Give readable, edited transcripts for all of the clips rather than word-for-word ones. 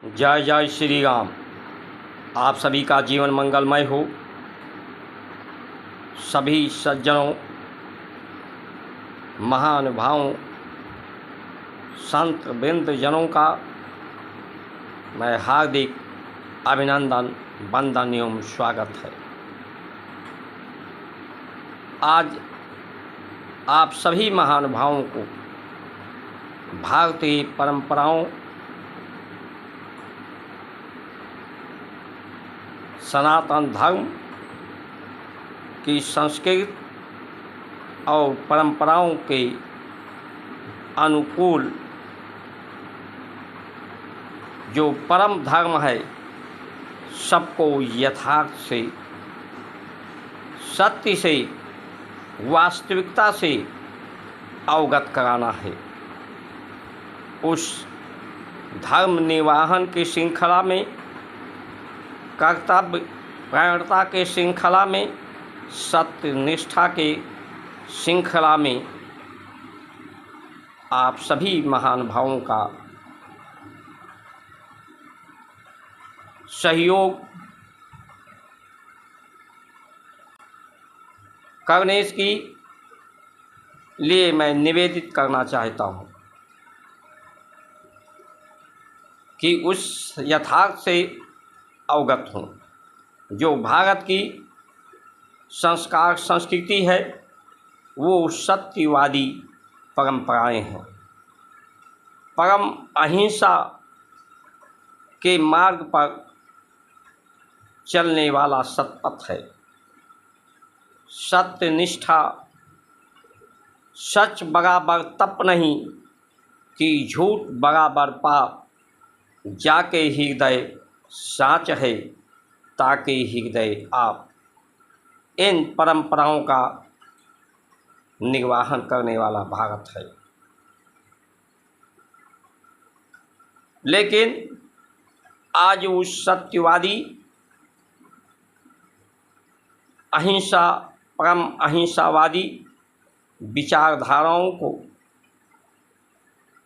जय जय श्री राम। आप सभी का जीवन मंगलमय हो। सभी सज्जनों, महानुभावों, संत वृंद जनों का मैं हार्दिक अभिनंदन, वंदन एवं स्वागत है। आज आप सभी महानुभावों को भारतीय परंपराओं, सनातन धर्म की संस्कृति और परंपराओं के अनुकूल जो परम धर्म है, सबको यथार्थ से, सत्य से, वास्तविकता से अवगत कराना है। उस धर्म निर्वाहन की श्रृंखला में, कर्तव्य परायणता के श्रृंखला में, सत्य निष्ठा के श्रृंखला में आप सभी महानुभावों का सहयोग करने की लिए मैं निवेदित करना चाहता हूँ कि उस यथार्थ से अवगत हूँ जो भारत की संस्कार संस्कृति है, वो सत्यवादी परंपराएं हैं। परम अहिंसा के मार्ग पर चलने वाला सतपथ है। सत्य निष्ठा, सच बराबर तप नहीं कि झूठ बराबर पाप, जाके हृदय साच है ताके हृदय आप। इन परंपराओं का निर्वाहन करने वाला भारत है। लेकिन आज उस सत्यवादी अहिंसा, परम अहिंसावादी विचारधाराओं को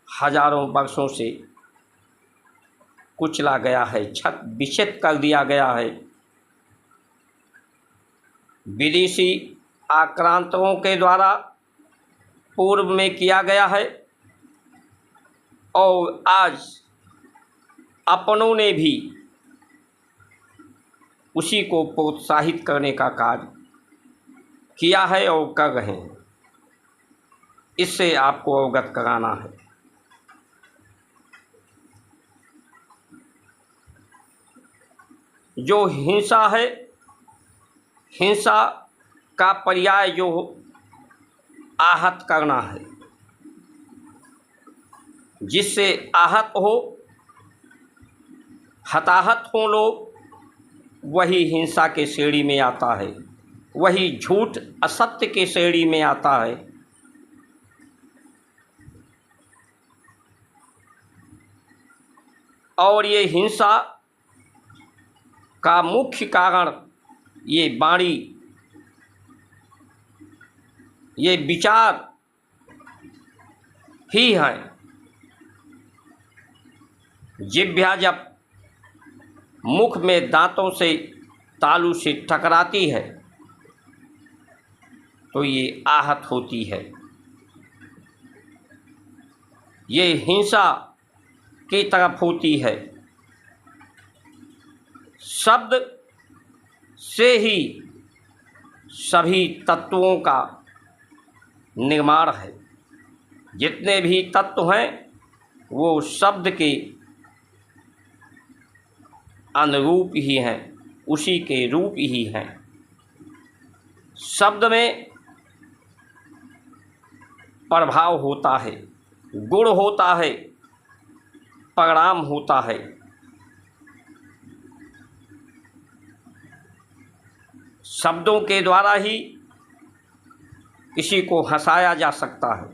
हजारों वर्षों से कुचला गया है, छत विक्षित कर दिया गया है। विदेशी आक्रांतों के द्वारा पूर्व में किया गया है और आज अपनों ने भी उसी को प्रोत्साहित करने का कार्य किया है और कर रहे हैं। इससे आपको अवगत कराना है। जो हिंसा है, हिंसा का पर्याय जो आहत करना है, जिससे आहत हो, हताहत हो लोग, वही हिंसा के श्रेणी में आता है, वही झूठ असत्य के श्रेणी में आता है। और ये हिंसा का मुख्य कारण ये वाणी, ये विचार ही है। जिह्वा जब मुख में दांतों से तालू से टकराती है तो ये आहत होती है। ये हिंसा की तरफ होती है। शब्द से ही सभी तत्वों का निर्माण है। जितने भी तत्व हैं वो शब्द के अनुरूप ही हैं, उसी के रूप ही हैं। शब्द में प्रभाव होता है, गुण होता है, परिणाम होता है। शब्दों के द्वारा ही किसी को हंसाया जा सकता है,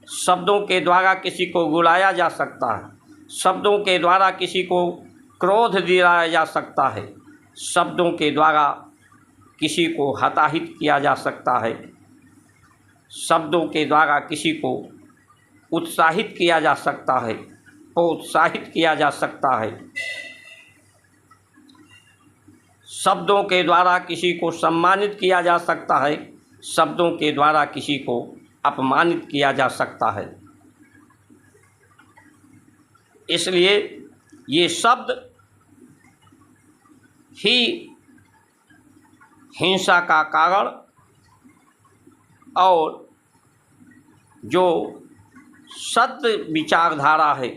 शब्दों के द्वारा किसी को रुलाया जा सकता है, शब्दों के द्वारा किसी को क्रोध दिलाया जा सकता है, शब्दों के द्वारा किसी को हताहित किया जा सकता है, शब्दों के द्वारा किसी को उत्साहित किया जा सकता है, प्रोत्साहित किया जा सकता है। शब्दों के द्वारा किसी को सम्मानित किया जा सकता है, शब्दों के द्वारा किसी को अपमानित किया जा सकता है। इसलिए ये शब्द ही हिंसा का कारण और जो सत्य विचारधारा है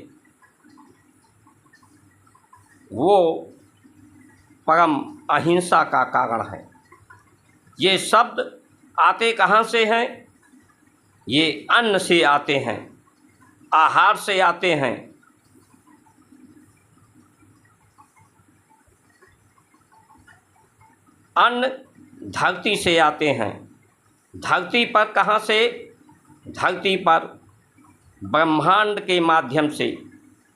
वो परम अहिंसा का कारण है। ये शब्द आते कहाँ से हैं? ये अन्न से आते हैं, आहार से आते हैं। अन्न धरती से आते हैं। धरती पर कहाँ से? धरती पर ब्रह्मांड के माध्यम से,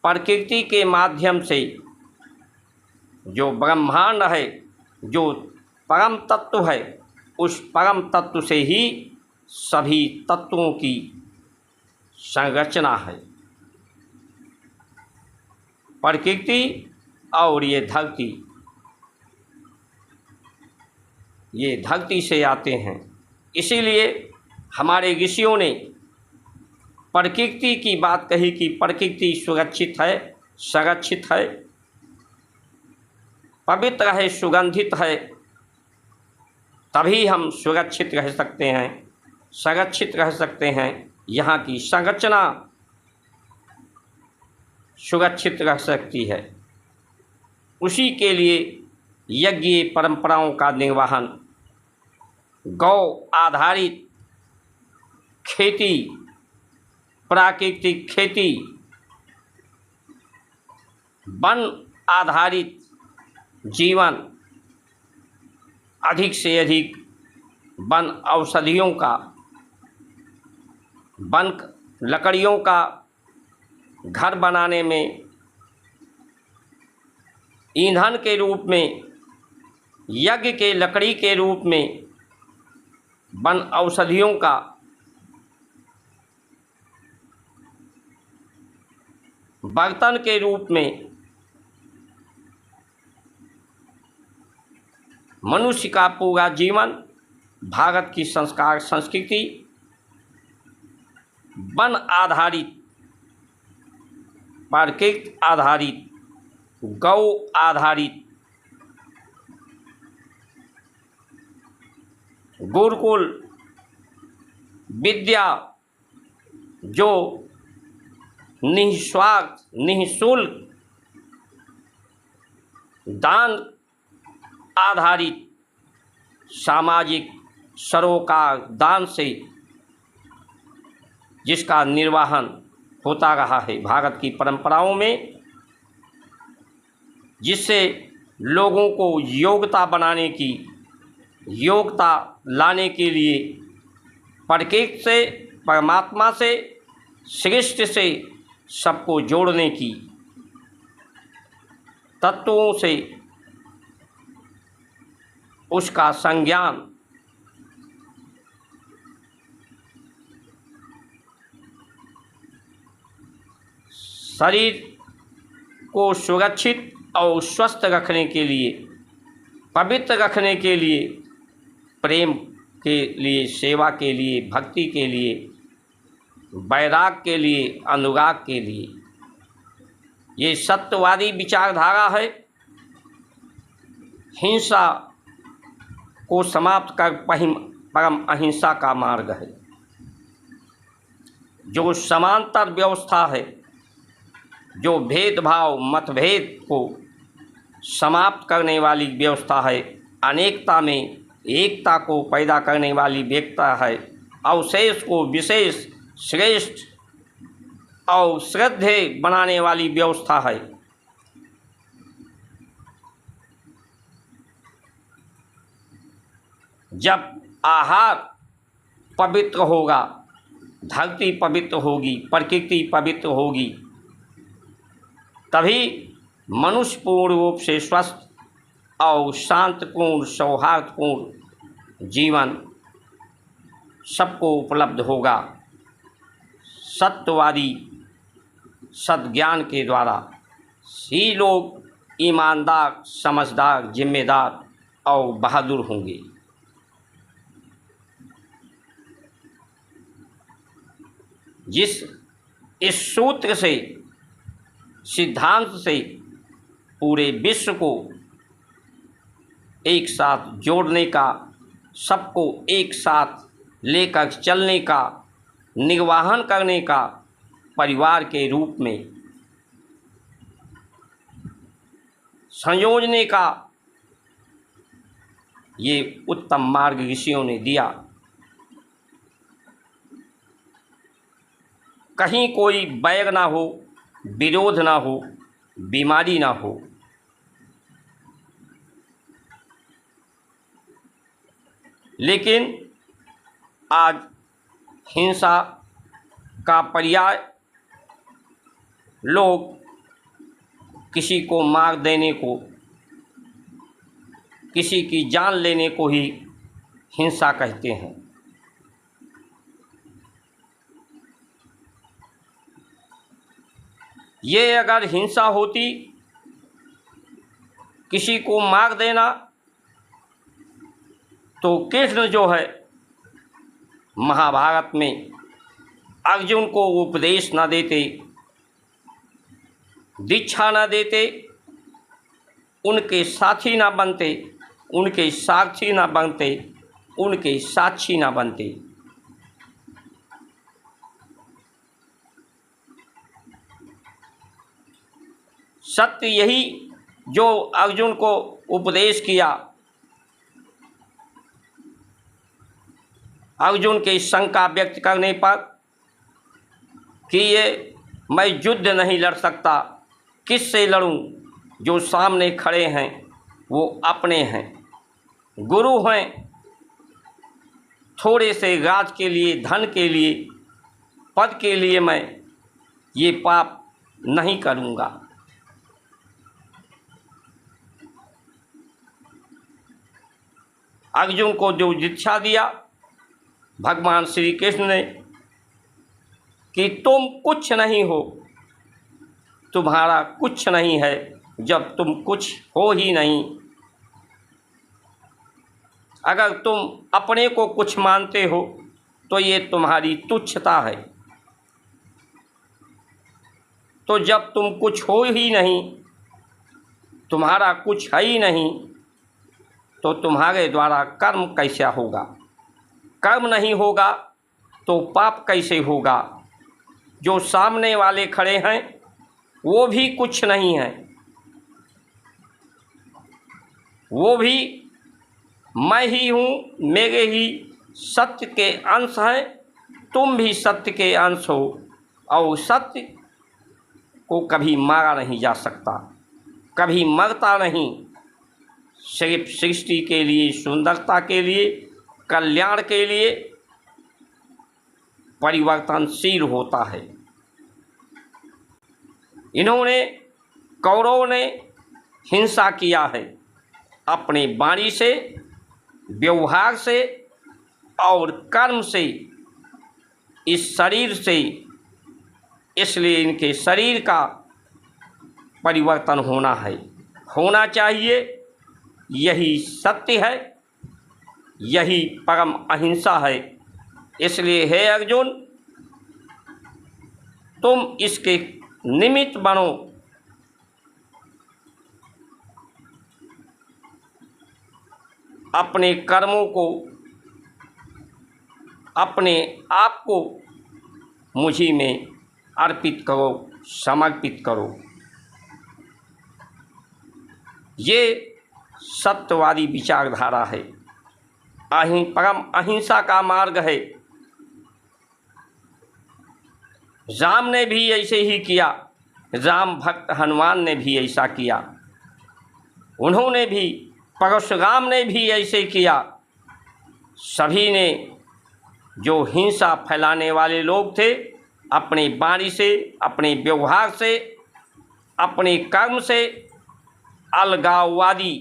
प्रकृति के माध्यम से। जो ब्रह्मांड है, जो परम तत्व है, उस परम तत्व से ही सभी तत्वों की संरचना है। प्रकृति और ये धरती से आते हैं। इसीलिए हमारे ऋषियों ने प्रकृति की बात कही कि प्रकृति सुरक्षित है, संरक्षित है, पवित्र है, सुगंधित है, तभी हम सुरक्षित रह सकते हैं, संरक्षित रह सकते हैं। यहाँ की संरचना सुरक्षित रह सकती है। उसी के लिए यज्ञ परंपराओं का निर्वहन, गौ आधारित खेती, प्राकृतिक खेती, वन आधारित जीवन, अधिक से अधिक वन औषधियों का, वन लकड़ियों का घर बनाने में ईंधन के रूप में, यज्ञ के लकड़ी के रूप में, वन औषधियों का बर्तन के रूप में मनुष्य का पूरा जीवन, भारत की संस्कार संस्कृति वन आधारित, प्रकृति आधारित, गौ आधारित, गुरुकुल विद्या जो निस्वार्थ निःशुल्क दान आधारित सामाजिक सरोकार दान से जिसका निर्वहन होता रहा है भारत की परंपराओं में, जिससे लोगों को योग्यता बनाने की, योग्यता लाने के लिए प्रकृति से, परमात्मा से, सृष्टि से सबको जोड़ने की, तत्वों से उसका संज्ञान शरीर को सुरक्षित और स्वस्थ रखने के लिए, पवित्र रखने के लिए, प्रेम के लिए, सेवा के लिए, भक्ति के लिए, वैराग के लिए, अनुराग के लिए, ये सत्यवादी विचारधारा है। हिंसा को समाप्त कर परम अहिंसा का मार्ग है। जो समांतर व्यवस्था है, जो भेदभाव मतभेद को समाप्त करने वाली व्यवस्था है, अनेकता में एकता को पैदा करने वाली व्यवस्था है, अवशेष को विशेष, श्रेष्ठ और श्रद्धेय बनाने वाली व्यवस्था है। जब आहार पवित्र होगा, धरती पवित्र होगी, प्रकृति पवित्र होगी, तभी मनुष्य पूर्ण रूप से स्वस्थ और शांतिपूर्ण, सौहार्दपूर्ण जीवन सबको उपलब्ध होगा। सत्यवादी सद्ज्ञान के द्वारा ही लोग ईमानदार, समझदार, जिम्मेदार और बहादुर होंगे। जिस इस सूत्र से, सिद्धांत से पूरे विश्व को एक साथ जोड़ने का, सबको एक साथ लेकर चलने का, निर्वहन करने का, परिवार के रूप में संयोजने का ये उत्तम मार्ग ऋषियों ने दिया। कहीं कोई बैर ना हो, विरोध ना हो, बीमारी ना हो। लेकिन आज हिंसा का पर्याय लोग किसी को मार देने को, किसी की जान लेने को ही हिंसा कहते हैं। ये अगर हिंसा होती, किसी को मार देना, तो कृष्ण जो है महाभारत में अर्जुन को उपदेश ना देते, दीक्षा ना देते, उनके साथी ना बनते, उनके साक्षी ना बनते, उनके साक्षी ना बनते। सत्य यही जो अर्जुन को उपदेश किया, अर्जुन के शंका व्यक्त करने पर कि ये मैं युद्ध नहीं लड़ सकता, किससे लड़ूं? जो सामने खड़े हैं वो अपने हैं, गुरु हैं, थोड़े से राज के लिए, धन के लिए, पद के लिए मैं ये पाप नहीं करूँगा। अर्जुन को जो दीक्षा दिया भगवान श्री कृष्ण ने कि तुम कुछ नहीं हो, तुम्हारा कुछ नहीं है, जब तुम कुछ हो ही नहीं। अगर तुम अपने को कुछ मानते हो तो ये तुम्हारी तुच्छता है। तो जब तुम कुछ हो ही नहीं, तुम्हारा कुछ है ही नहीं, तो तुम्हारे द्वारा कर्म कैसे होगा? कर्म नहीं होगा तो पाप कैसे होगा? जो सामने वाले खड़े हैं वो भी कुछ नहीं है, वो भी मैं ही हूँ, मेरे ही सत्य के अंश हैं, तुम भी सत्य के अंश हो। और सत्य को कभी मारा नहीं जा सकता, कभी मरता नहीं। सिर्फ सृष्टि के लिए, सुंदरता के लिए, कल्याण के लिए परिवर्तनशील होता है। इन्होंने, कौरवों ने हिंसा किया है अपने वाणी से, व्यवहार से और कर्म से, इस शरीर से। इसलिए इनके शरीर का परिवर्तन होना है, होना चाहिए। यही सत्य है, यही परम अहिंसा है। इसलिए हे अर्जुन, तुम इसके निमित्त बनो। अपने कर्मों को, अपने आप को मुझी में अर्पित करो, समर्पित करो। ये सत्यवादी विचारधारा है, परम अहिंसा का मार्ग है। राम ने भी ऐसे ही किया, राम भक्त हनुमान ने भी ऐसा किया, उन्होंने भी, परशुराम ने भी ऐसे किया। सभी ने, जो हिंसा फैलाने वाले लोग थे, अपने वाणी से, अपने व्यवहार से, अपने कर्म से, अलगाववादी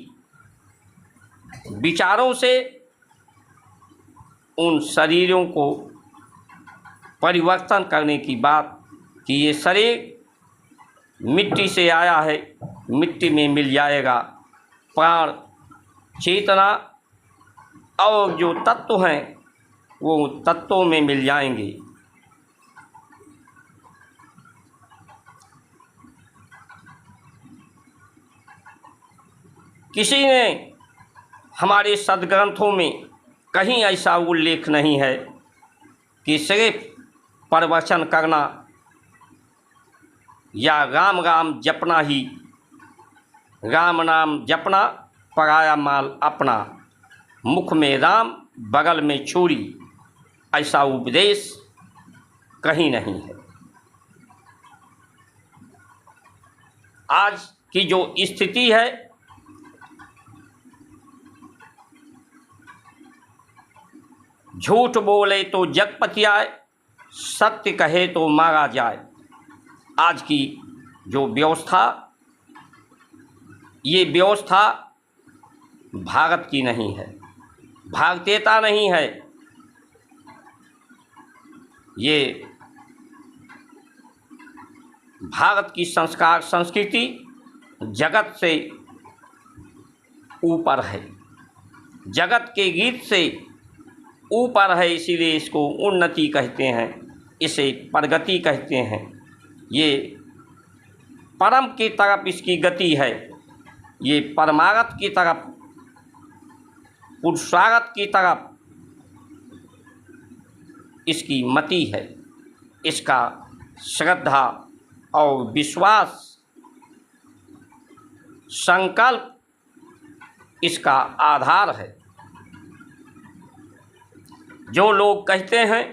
विचारों से उन शरीरों को परिवर्तन करने की बात कि ये शरीर मिट्टी से आया है, मिट्टी में मिल जाएगा, प्राण चेतना और जो तत्व हैं वो तत्वों में मिल जाएंगे। किसी ने हमारे सद्ग्रंथों में कहीं ऐसा उल्लेख नहीं है कि सिर्फ प्रवचन करना या राम राम जपना ही, राम नाम जपना पराया माल अपना, मुख में राम बगल में छुरी, ऐसा उपदेश कहीं नहीं है। आज की जो स्थिति है, झूठ बोले तो जग पतियाए, सत्य कहे तो मारा जाए। आज की जो व्यवस्था, ये व्यवस्था भारत की नहीं है, भारतीयता नहीं है। ये भारत की संस्कार संस्कृति जगत से ऊपर है, जगत के गीत से ऊपर है। इसीलिए इसको उन्नति कहते हैं, इसे प्रगति कहते हैं। ये परम की तरफ इसकी गति है, ये परमार्थ की तरफ, पुरुषार्थ की तरफ इसकी मति है। इसका श्रद्धा और विश्वास, संकल्प इसका आधार है। जो लोग कहते हैं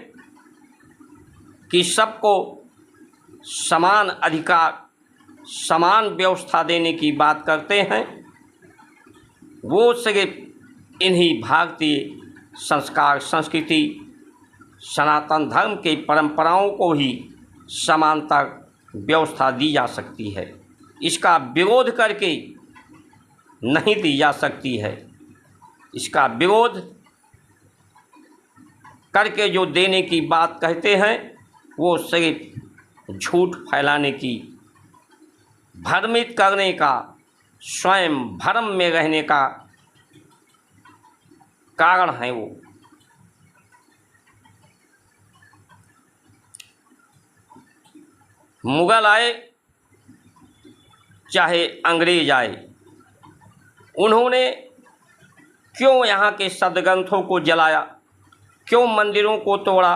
कि सबको समान अधिकार, समान व्यवस्था देने की बात करते हैं, वो सिर्फ इन्हीं भारतीय संस्कार संस्कृति सनातन धर्म के परंपराओं को ही समानता व्यवस्था दी जा सकती है। इसका विरोध करके नहीं दी जा सकती है। इसका विरोध करके जो देने की बात कहते हैं वो सिर्फ झूठ फैलाने की, भ्रमित करने का, स्वयं भ्रम में रहने का कारण है। वो मुगल आए चाहे अंग्रेज आए, उन्होंने क्यों यहाँ के सद्ग्रंथों को जलाया, क्यों मंदिरों को तोड़ा,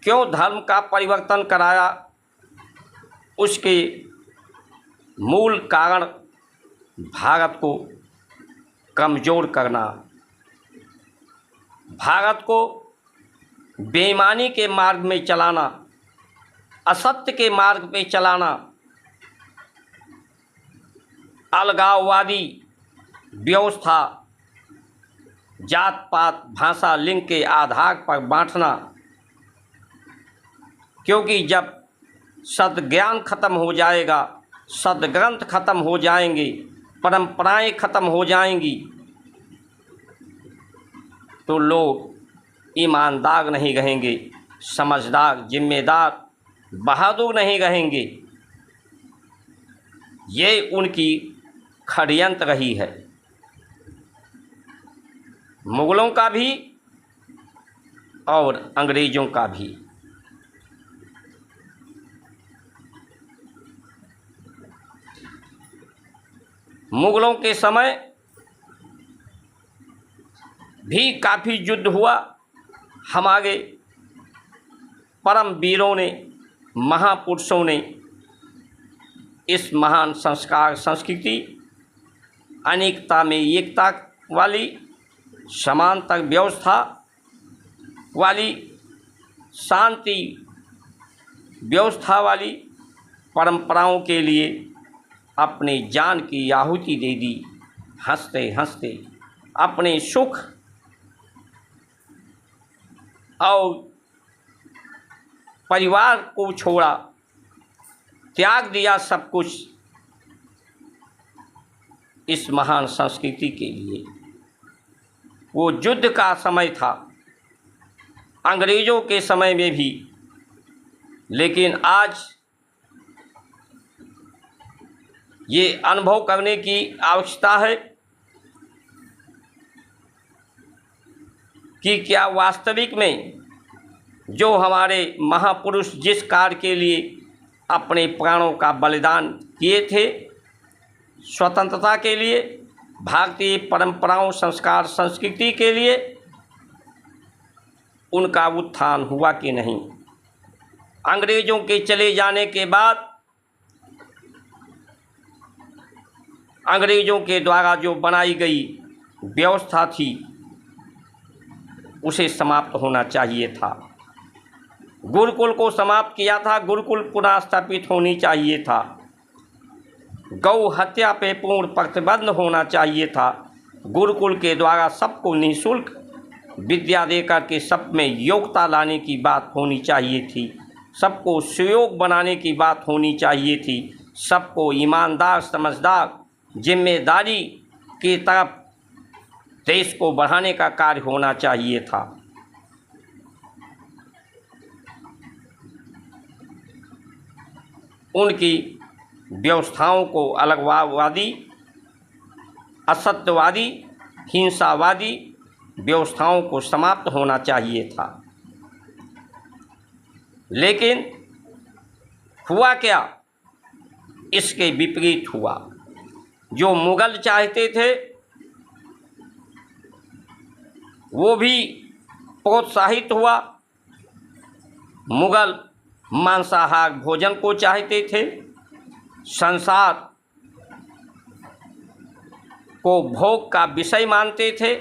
क्यों धर्म का परिवर्तन कराया? उसके मूल कारण भारत को कमज़ोर करना, भारत को बेईमानी के मार्ग में चलाना, असत्य के मार्ग में चलाना, अलगाववादी व्यवस्था, जात पात भाषा लिंग के आधार पर बांटना। क्योंकि जब सद्ज्ञान खत्म हो जाएगा, सद्ग्रंथ खत्म हो जाएंगे, परंपराएं खत्म हो जाएंगी, तो लोग ईमानदार नहीं रहेंगे, समझदार, जिम्मेदार, बहादुर नहीं रहेंगे। ये उनकी षड्यंत्र रही है, मुगलों का भी और अंग्रेज़ों का भी। मुगलों के समय भी काफ़ी युद्ध हुआ। हमारे परम वीरों ने, महापुरुषों ने इस महान संस्कार संस्कृति, अनेकता में एकता वाली, समानता व्यवस्था वाली, शांति व्यवस्था वाली परंपराओं के लिए अपनी जान की आहुति दे दी। हंसते हंसते अपने सुख और परिवार को छोड़ा, त्याग दिया सब कुछ इस महान संस्कृति के लिए। वो युद्ध का समय था, अंग्रेज़ों के समय में भी, लेकिन आज ये अनुभव करने की आवश्यकता है कि क्या वास्तविक में जो हमारे महापुरुष जिस कार्य के लिए अपने प्राणों का बलिदान किए थे, स्वतंत्रता के लिए, भारतीय परंपराओं, संस्कार, संस्कृति के लिए, उनका उत्थान हुआ कि नहीं। अंग्रेज़ों के चले जाने के बाद अंग्रेज़ों के द्वारा जो बनाई गई व्यवस्था थी उसे समाप्त होना चाहिए था। गुरुकुल को समाप्त किया था, गुरुकुल पुनः स्थापित होनी चाहिए था। गौ हत्या पे पूर्ण प्रतिबंध होना चाहिए था। गुरुकुल के द्वारा सबको निःशुल्क विद्या देकर के सब में योग्यता लाने की बात होनी चाहिए थी। सबको सुयोग बनाने की बात होनी चाहिए थी। सबको ईमानदार, समझदार, जिम्मेदारी की तरफ देश को बढ़ाने का कार्य होना चाहिए था। उनकी व्यवस्थाओं को अलगवादी, असत्यवादी, हिंसावादी व्यवस्थाओं को समाप्त होना चाहिए था। लेकिन हुआ क्या? इसके विपरीत हुआ। जो मुगल चाहते थे वो भी प्रोत्साहित हुआ। मुगल मांसाहार भोजन को चाहते थे, संसार को भोग का विषय मानते थे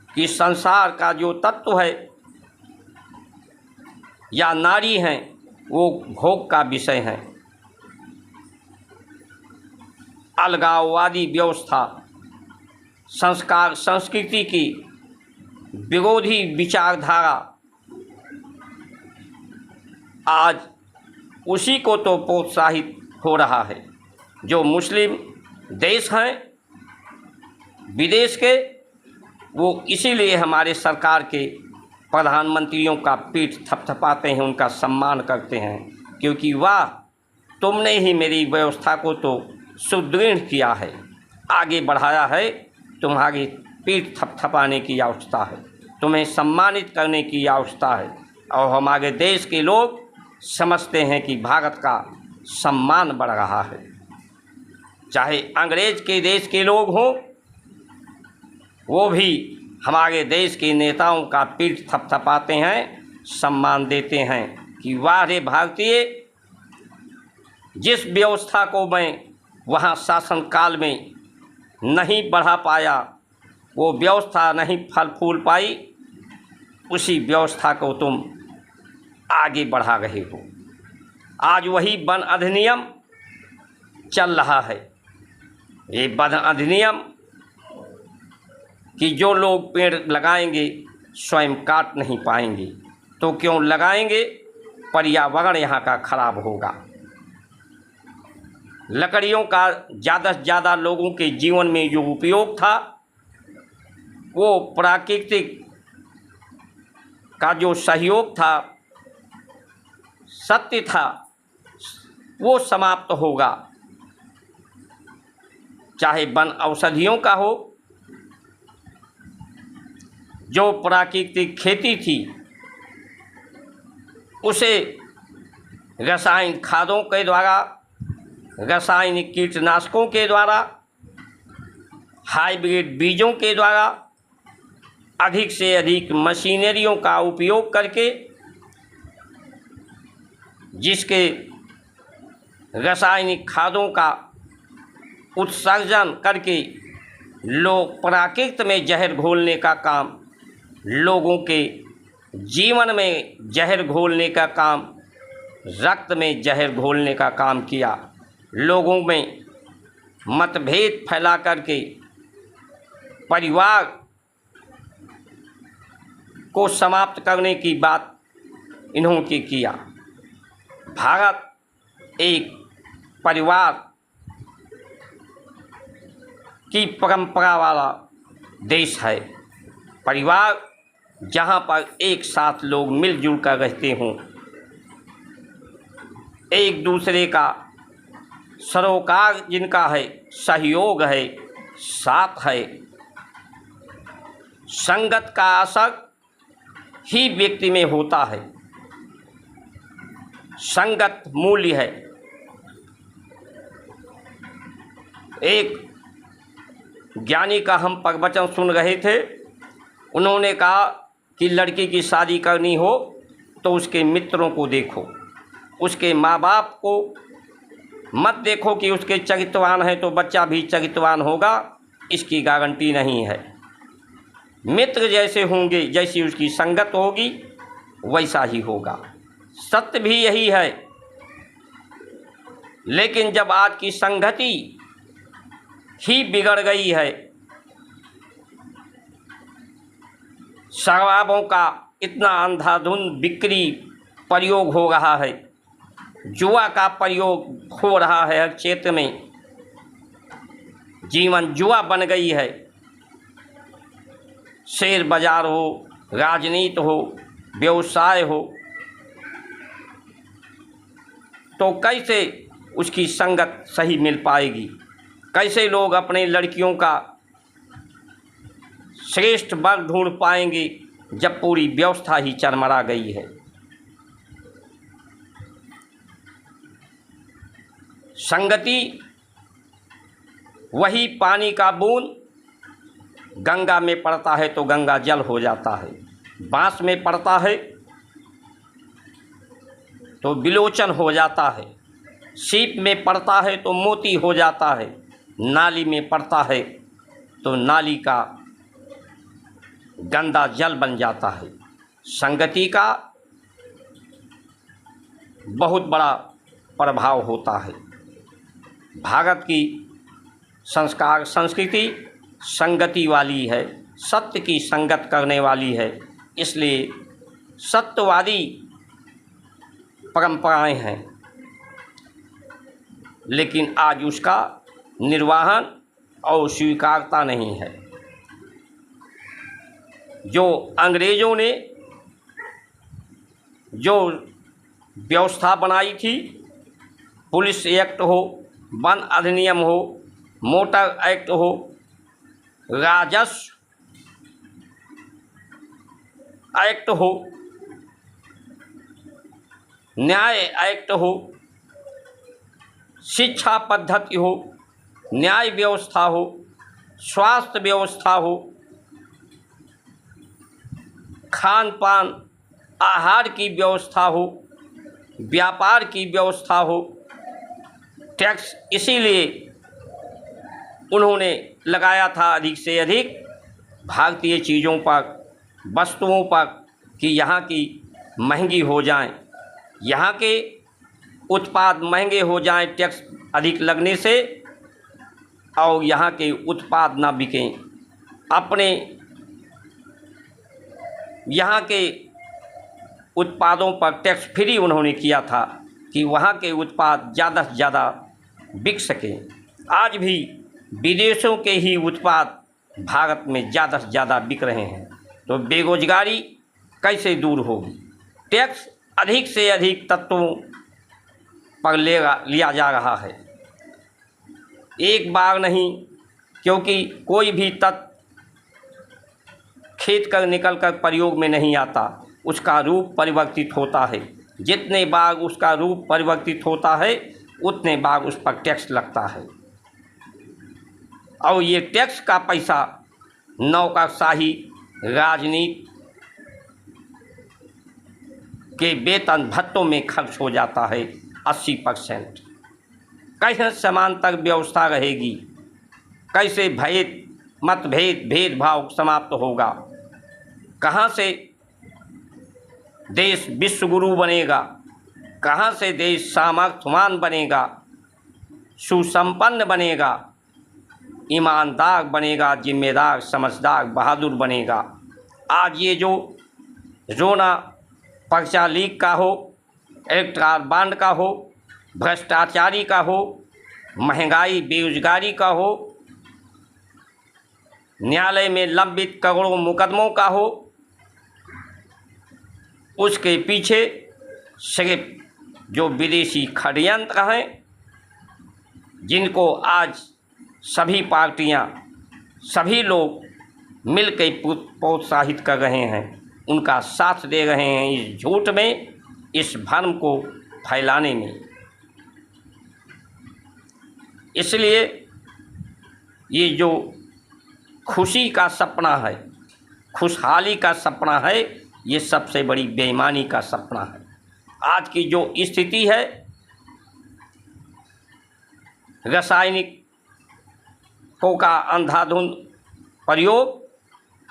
कि संसार का जो तत्व है या नारी हैं वो भोग का विषय हैं। अलगाववादी व्यवस्था, संस्कार, संस्कृति की विरोधी विचारधारा आज उसी को तो प्रोत्साहित हो रहा है। जो मुस्लिम देश हैं विदेश के, वो इसीलिए हमारे सरकार के प्रधानमंत्रियों का पीठ थपथपाते हैं, उनका सम्मान करते हैं, क्योंकि वाह, तुमने ही मेरी व्यवस्था को तो सुदृढ़ किया है, आगे बढ़ाया है। तुम्हारी पीठ थपथपाने की आवश्यकता है, तुम्हें सम्मानित करने की आवश्यकता है। और हमारे देश के लोग समझते हैं कि भारत का सम्मान बढ़ रहा है। चाहे अंग्रेज के देश के लोग हों, वो भी हमारे देश के नेताओं का पीठ थपथपाते हैं, सम्मान देते हैं कि वाह रे भारतीय, जिस व्यवस्था को मैं वहाँ शासनकाल में नहीं बढ़ा पाया, वो व्यवस्था नहीं फल फूल पाई, उसी व्यवस्था को तुम आगे बढ़ा रहे हो। आज वही वन अधिनियम चल रहा है। ये वन अधिनियम कि जो लोग पेड़ लगाएंगे स्वयं काट नहीं पाएंगे, तो क्यों लगाएंगे? पर्यावरण यहाँ का खराब होगा। लकड़ियों का ज़्यादा से ज़्यादा लोगों के जीवन में जो उपयोग था, वो प्राकृतिक का जो सहयोग था, सत्य था, वो समाप्त होगा। चाहे वन औषधियों का हो, जो प्राकृतिक खेती थी उसे रासायनिक खादों के द्वारा, रासायनिक कीटनाशकों के द्वारा, हाइब्रिड बीजों के द्वारा, अधिक से अधिक मशीनरियों का उपयोग करके, जिसके रासायनिक खादों का उत्सर्जन करके लोग प्रकृति में जहर घोलने का काम, लोगों के जीवन में जहर घोलने का काम, रक्त में जहर घोलने का काम किया। लोगों में मतभेद फैला करके परिवार को समाप्त करने की बात इन्होंने किया। भारत एक परिवार की परंपरा वाला देश है। परिवार जहाँ पर एक साथ लोग मिलजुल कर रहते हों, एक दूसरे का सरोकार जिनका है, सहयोग है, साथ है, संगत का असर ही व्यक्ति में होता है। संगत मूल्य है। एक ज्ञानी का हम प्रवचन सुन रहे थे। उन्होंने कहा कि लड़की की शादी करनी हो तो उसके मित्रों को देखो, उसके माँ बाप को मत देखो कि उसके चरित्रवान है तो बच्चा भी चरित्रवान होगा, इसकी गारंटी नहीं है। मित्र जैसे होंगे, जैसी उसकी संगत होगी वैसा ही होगा। सत्य भी यही है। लेकिन जब आज की संगति ही बिगड़ गई है, शराबों का इतना अंधाधुंध बिक्री प्रयोग हो रहा है, जुआ का प्रयोग हो रहा है, हर क्षेत्र में जीवन जुआ बन गई है। शेयर बाजार हो, राजनीति हो, व्यवसाय हो, तो कैसे उसकी संगत सही मिल पाएगी? कैसे लोग अपने लड़कियों का श्रेष्ठ वर्ग ढूंढ पाएंगे जब पूरी व्यवस्था ही चरमरा गई है? संगति वही पानी का बूंद गंगा में पड़ता है तो गंगा जल हो जाता है, बांस में पड़ता है तो बिलोचन हो जाता है, सीप में पड़ता है तो मोती हो जाता है, नाली में पड़ता है तो नाली का गंदा जल बन जाता है। संगति का बहुत बड़ा प्रभाव होता है। भारत की संस्कार संस्कृति संगति वाली है, सत्य की संगत करने वाली है। इसलिए सत्यवादी परंपराएं हैं, लेकिन आज उसका निर्वहन और स्वीकारता नहीं है। जो अंग्रेज़ों ने जो व्यवस्था बनाई थी, पुलिस एक्ट हो, वन अधिनियम हो, मोटर एक्ट हो, राजस्व एक्ट हो, न्याय एक्ट हो, शिक्षा पद्धति हो, न्याय व्यवस्था हो, स्वास्थ्य व्यवस्था हो, खान पान आहार की व्यवस्था हो, व्यापार की व्यवस्था हो, टैक्स इसीलिए उन्होंने लगाया था अधिक से अधिक भारतीय चीज़ों पर, वस्तुओं पर, कि यहाँ की महंगी हो जाएं, यहाँ के उत्पाद महंगे हो जाएं टैक्स अधिक लगने से, और यहाँ के उत्पाद ना बिकें। अपने यहाँ के उत्पादों पर टैक्स फ्री उन्होंने किया था कि वहाँ के उत्पाद ज़्यादा से ज़्यादा बिक सकें। आज भी विदेशों के ही उत्पाद भारत में ज़्यादा से ज़्यादा बिक रहे हैं, तो बेरोजगारी कैसे दूर होगी? टैक्स अधिक से अधिक तत्वों पर लिया जा रहा है, एक बार नहीं, क्योंकि कोई भी तत्व खेत कर निकल कर प्रयोग में नहीं आता, उसका रूप परिवर्तित होता है। जितने बार उसका रूप परिवर्तित होता है उतने बार उस पर टैक्स लगता है, और ये टैक्स का पैसा नौकरशाही, राजनीति के वेतन भत्तों में खर्च हो जाता है 80%। कैसे समांतर व्यवस्था रहेगी? कैसे मतभेद भेदभाव समाप्त होगा? कहाँ से देश विश्वगुरु बनेगा? कहाँ से देश सामर्थ्यवान बनेगा, सुसंपन्न बनेगा, ईमानदार बनेगा, जिम्मेदार, समझदार, बहादुर बनेगा? आज ये जो रोना पर्चा लीक का हो, इलेक्ट्रल बॉन्ड का हो, भ्रष्टाचारी का हो, महंगाई बेरोजगारी का हो, न्यायालय में लंबित करोड़ों मुकदमों का हो, उसके पीछे सिर्फ जो विदेशी षड्यंत्र हैं, जिनको आज सभी पार्टियां, सभी लोग मिल के प्रोत्साहित कर रहे हैं, उनका साथ दे रहे हैं इस झूठ में, इस भ्रम को फैलाने में। इसलिए ये जो खुशी का सपना है, खुशहाली का सपना है, ये सबसे बड़ी बेईमानी का सपना है। आज की जो स्थिति है, रासायनिकों का अंधाधुंध प्रयोग,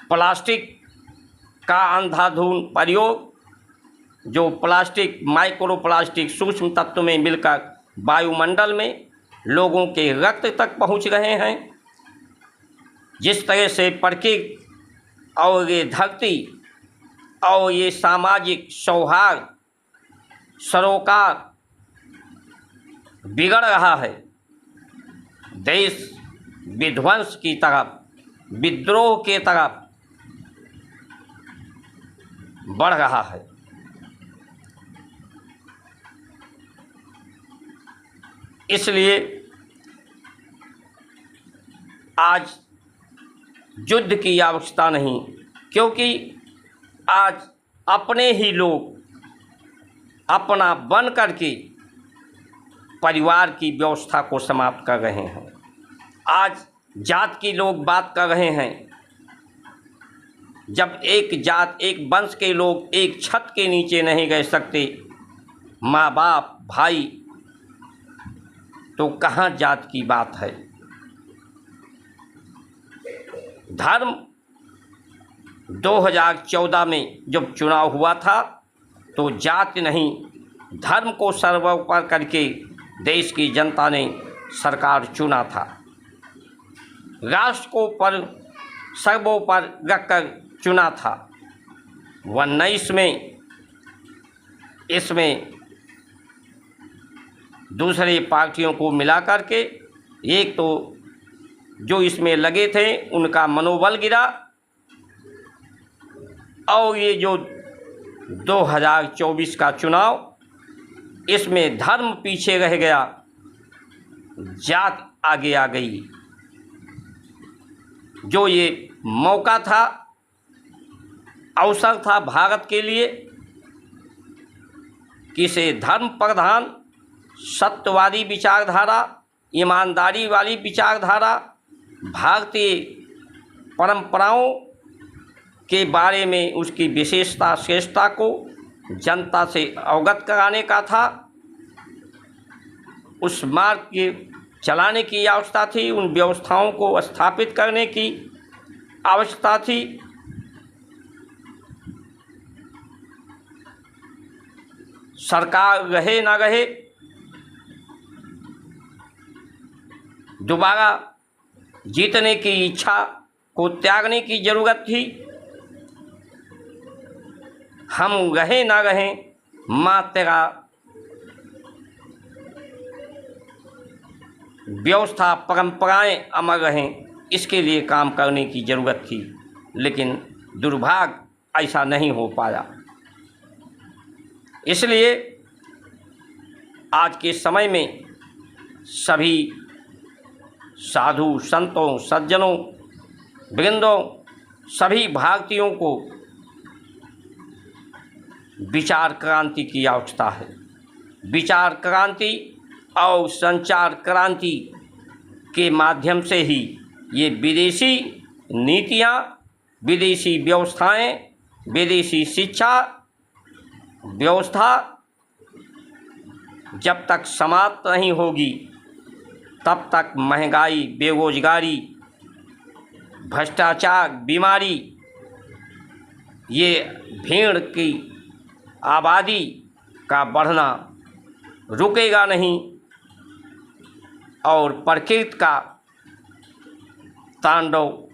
प्लास्टिक का अंधाधुंध प्रयोग, जो प्लास्टिक माइक्रो प्लास्टिक सूक्ष्म तत्व में मिलकर वायुमंडल में लोगों के रक्त तक पहुंच रहे हैं। जिस तरह से प्रकृति और ये धरती और ये सामाजिक सौहार्द सरोकार बिगड़ रहा है, देश विध्वंस की तरफ, विद्रोह के तरफ बढ़ रहा है। इसलिए आज युद्ध की आवश्यकता नहीं, क्योंकि आज अपने ही लोग अपना बन करके परिवार की व्यवस्था को समाप्त कर रहे हैं। आज जात की लोग बात कर रहे हैं। जब एक जात, एक वंश के लोग एक छत के नीचे नहीं रह सकते, माँ बाप भाई, तो कहाँ जात की बात है। धर्म 2014 में जब चुनाव हुआ था तो जात नहीं, धर्म को सर्वोपरि करके देश की जनता ने सरकार चुना था। राष्ट्र को पर सर्वोपरि रखकर चुना था। 19 में इसमें दूसरे पार्टियों को मिला करके, एक तो जो इसमें लगे थे उनका मनोबल गिरा, और ये जो 2024 का चुनाव, इसमें धर्म पीछे रह गया, जात आगे आ गई। जो ये मौका था, अवसर था भारत के लिए कि इसे धर्म प्रधान, सत्यवादी विचारधारा, ईमानदारी वाली विचारधारा, भारतीय परंपराओं के बारे में उसकी विशेषता श्रेष्ठता को जनता से अवगत कराने का था। उस मार्ग के चलाने की आवश्यकता थी, उन व्यवस्थाओं को स्थापित करने की आवश्यकता थी। सरकार रहे ना रहे, दोबारा जीतने की इच्छा को त्यागने की ज़रूरत थी। हम रहे ना रहें, माँ तेरा व्यवस्था परंपराएं अमर रहें, इसके लिए काम करने की ज़रूरत थी। लेकिन दुर्भाग्य ऐसा नहीं हो पाया। इसलिए आज के समय में सभी साधु संतों, सज्जनों, वृंदों, सभी भारतीयों को विचार क्रांति की आवश्यकता है। विचार क्रांति और संचार क्रांति के माध्यम से ही ये विदेशी नीतियाँ, विदेशी व्यवस्थाएं, विदेशी शिक्षा व्यवस्था जब तक समाप्त नहीं होगी, तब तक महंगाई, बेरोजगारी, भ्रष्टाचार, बीमारी, ये भीड़ की आबादी का बढ़ना रुकेगा नहीं, और प्रकृति का तांडव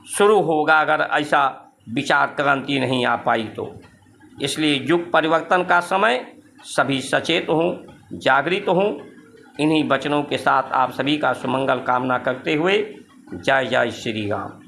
शुरू होगा अगर ऐसा विचार क्रांति नहीं आ पाई तो। इसलिए युग परिवर्तन का समय, सभी सचेत हों, जागृत हों। इन्हीं वचनों के साथ आप सभी का सुमंगल कामना करते हुए जय जय श्री राम।